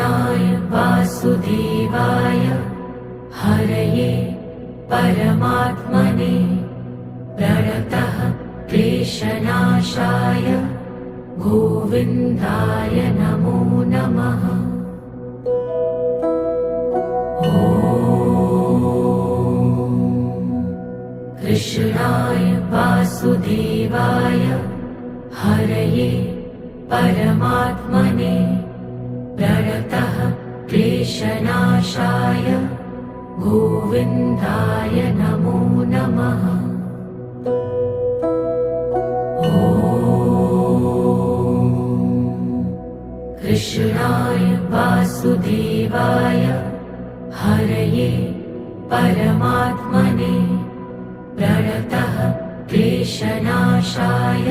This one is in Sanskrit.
कृष्णाय वासुदेवाय हरये परमात्मने प्रणतः क्लेशनाशाय गोविन्दाय नमो नमः। कृष्णाय वासुदेवाय हरये परमात्मने प्रणतः क्लेशनाशाय गोविन्दाय नमो नमः। कृष्णाय वासुदेवाय हरये परमात्मने प्रणतः क्लेशनाशाय